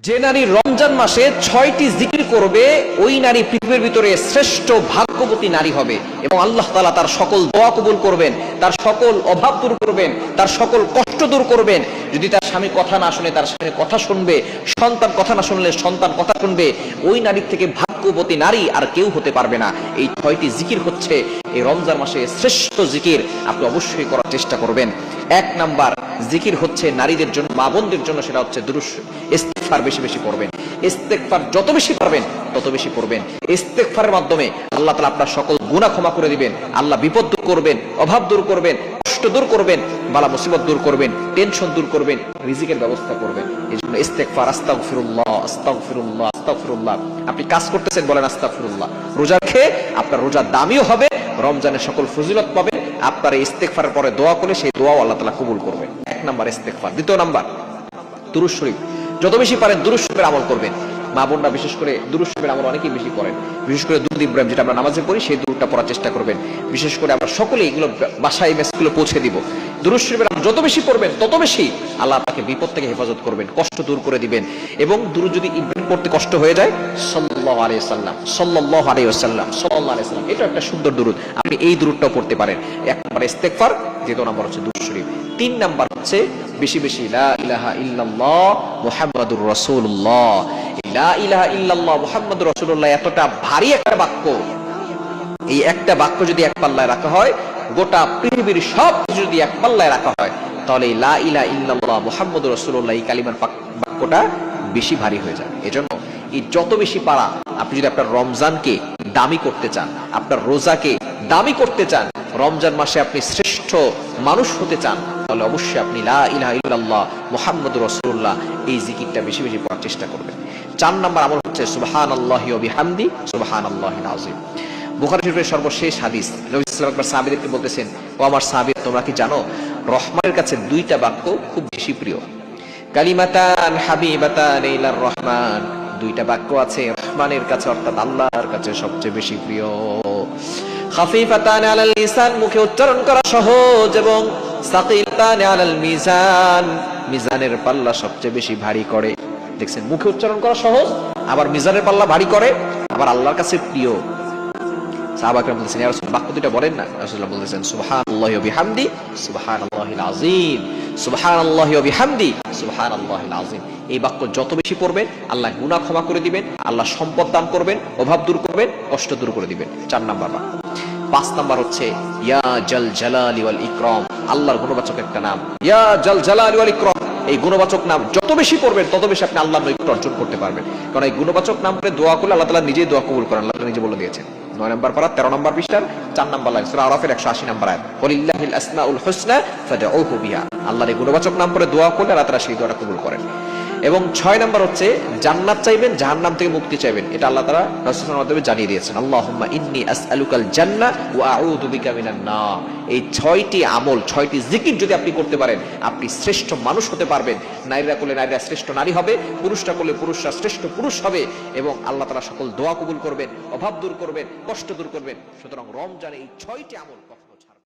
যে নারী রমজান মাসে 6টি জিকির করবে ওই নারী পৃথিবীর ভিতরে শ্রেষ্ঠ ভাগ্যবতী নারী হবে এবং আল্লাহ তাআলা তার সকল দোয়া কবুল করবেন, তার সকল অভাব দূর করবেন, তার সকল কষ্ট দূর করবেন। যদি তার স্বামী কথা না শুনে তার স্বামী কথা শুনবে, সন্তান কথা না শুনলে সন্তান কথা শুনবে, ওই নারীর থেকে ভাগ্যবতী নারী আর কেউ হতে পারবে না। এই 6টি জিকির হচ্ছে এই রমজান মাসে শ্রেষ্ঠ জিকির, আপনি অবশ্যই করার চেষ্টা করবেন। 1 নাম্বার জিকির হচ্ছে নারীদের জন্য, মা বোনদের জন্য, সেটা হচ্ছে দুরূদ ইস্তিগফার বেশি বেশি পড়বেন। ইস্তিগফার যত বেশি পারবেন তত বেশি পড়বেন। ইস্তিগফারের মাধ্যমে আল্লাহ তাআলা আপনার সকল গুনাহ ক্ষমা করে দিবেন, আল্লাহ বিপদ দূর করবেন, অভাব দূর করবেন, কষ্ট দূর করবেন, বালা মুসিবত দূর করবেন, টেনশন দূর করবেন, রিজিকের ব্যবস্থা করবেন। এজন্য ইস্তিগফার, আস্তাগফিরুল্লাহ আস্তাগফিরুল্লাহ আস্তাগফিরুল্লাহ। আপনি কাজ করতেছেন, বলেন আস্তাগফিরুল্লাহ। রোজা খেয়ে আপনার রোজা দামিও হবে, রমজানের সকল ফজিলত পাবেন। আপনার এই ইস্তিগফারের পরে দোয়া করলে সেই দোয়াও আল্লাহ তাআলা কবুল করবেন। 1 নাম্বার ইস্তিগফার। 2 নাম্বার দুরূদ শরীফ। যত বেশি পারেন দুরূদ শরীফের আমল করবেন। মা বোনরা বিশেষ করে দুরূদ শরীফের আমল অনেকেই বেশি করেন, বিশেষ করে দুরূদ ইব্রাহিম যেটা আমরা নামাজে পড়ি সেই দুরূদটা পড়ার চেষ্টা করবেন। বিশেষ করে আমরা সকলেই এগুলো বাসায় মেসগুলো পৌঁছে দিব। দুরূদ শরীফের আমল যত বেশি পড়বেন তত বেশি আল্লাহ আপনাকে বিপদ থেকে হেফাজত করবেন, কষ্ট দূর করে দিবেন। এবং দুরূদ যদি ইব্রাহিম পড়তে কষ্ট হয়ে যায়, সাল্লাল্লাহু আলাইহি ওয়াসাল্লাম সাল্লাল্লাহু আলাইহি ওয়াসাল্লাম সাল্লাল্লাহু আলাইহি ওয়াসাল্লাম, এটা একটা সুন্দর দুরূদ, আপনি এই দুরূদটাও পড়তে পারেন। 1 নাম্বার ইস্তিগফার, 2 নাম্বার হচ্ছে দুরূদ শরীফ, 3 নাম্বার হচ্ছে বেশি বেশি লা ইলাহা ইল্লাল্লাহ মুহাম্মাদুর রাসূলুল্লাহ। লা ইলাহা ইল্লাল্লাহ মুহাম্মাদুর রাসূলুল্লাহ এতটা ভারী একটা বাক্য, এই একটা বাক্য যদি এক পাল্লায় রাখা হয়, গোটা পৃথিবীর সব যদি এক পাল্লায় রাখা হয়, তাহলে লা ইলাহা ইল্লাল্লাহ মুহাম্মাদুর রাসূলুল্লাহ এই কালিমার বাক্যটা বেশি ভারী হয়ে যায়। এজন্য এই যত বেশি পারা, আপনি যদি আপনার রমজানকে দামি করতে চান, আপনার রোজাকে দামি করতে চান, রমজান মাসে আপনি শ্রেষ্ঠ মানুষ হতে চান, তাহলে অবশ্যই আপনি লা ইলাহা ইল্লাল্লাহ মুহাম্মাদুর রাসূলুল্লাহ এই জিকিরটা বেশি বেশি পড়ার চেষ্টা করবেন। 4 নাম্বার আমল হচ্ছে সুবহানাল্লাহি ওয়া বিহামদি সুবহানাল্লাহিল আযীম। বুখারী শরীফের সর্বশেষ হাদিস, নবী সাল্লাল্লাহু আলাইহি ওয়াসাল্লাম একবার সাহাবীদেরকে বলতেছেন, ও আমার সাহাবী, তোমরা কি জানো রহমানের কাছে 2টা বাক্য খুব বেশি প্রিয়। কালিমাতান হাবিবাতান ইলার রহমান, 2টা বাক্য আছে রহমানের কাছে, অর্থাৎ আল্লাহর কাছে সবচেয়ে বেশি প্রিয়। খাফিফাতান আলাল লিসান, মুখে উচ্চারণ করা সহজ, এবং সাকিলাতান আলাল মিজান, মিজানের পাল্লা সবচেয়ে বেশি ভারী করে। দেখছেন, মুখে উচ্চারণ করা সহজ, আবার মিজানের পাল্লা ভারী করে, আবার আল্লাহর কাছে প্রিয়। সাহাবাকরাম বলতেছেন, ইয়া রাসূল, বাক্য 2টা বলেন না। রাসূলুল্লাহ বলতেছেন, সুবহানাল্লাহি ওয়া বিহামদি সুবহানাল্লাহিল আযীম, সুবহানাল্লাহি ওয়া বিহামদি সুবহানাল্লাহিল আযীম। এই বাক্য যত বেশি পড়বেন, আল্লাহ গুনাহ ক্ষমা করে দিবেন, আল্লাহ সম্পদ দান করবেন, অভাব দূর করবেন, কষ্ট দূর করে দিবেন। 4 নাম্বার বাক্য। 5 নাম্বার হচ্ছে ইয়া জাল জালালি ওয়াল ইকরাম, আল্লাহর গুণবাচক একটা নাম, ইয়া জাল জালালি ওয়াল ইকরাম। এই গুণবাচক নাম যত বেশি পড়বেন তত বেশি আপনি আল্লাহর নৈকট্য অর্জন করতে পারবেন। কারণ এই গুণবাচক নাম করে দোয়া করলে আল্লাহ তাআলা নিজেই দোয়া কবুল করেন, আল্লাহ তাআলা নিজে বলে দিয়েছেন। 9 নাম্বার পারা 13 নাম্বার পৃষ্ঠার 4 নাম্বার লাইন, সূরা আরাফের 180 নাম্বার আয়াত, ওয়ালিল্লাহিল আসমাউল হুসনা ফাদউহু বিহা। আল্লাহর এই গুণবাচক নাম করে দোয়া করলে আল্লাহ তাআলা সেই দোয়াটা কবুল করেন। এবং 6 নাম্বার হচ্ছে জান্নাত চাইবেন, জাহান্নাম থেকে মুক্তি চাইবেন। এটা আল্লাহ তাআলা রাসূলের মাধ্যমে জানিয়ে দিয়েছেন, আল্লাহুম্মা ইন্নী আসআলুকাল জান্নাহ ওয়া আউযু বিকা মিনান নার। এই 6টি আমল, 6টি জিকির যদি আপনি করতে পারেন, আপনি শ্রেষ্ঠ মানুষ হতে পারবেন। নারীরা করলে নারীরা শ্রেষ্ঠ নারী হবে, পুরুষরা করলে পুরুষরা শ্রেষ্ঠ পুরুষ হবে, এবং আল্লাহ তাআলা সকল দোয়া কবুল করবেন, অভাব দূর করবেন, কষ্ট দূর করবেন। সুতরাং রমজানে এই 6টি আমল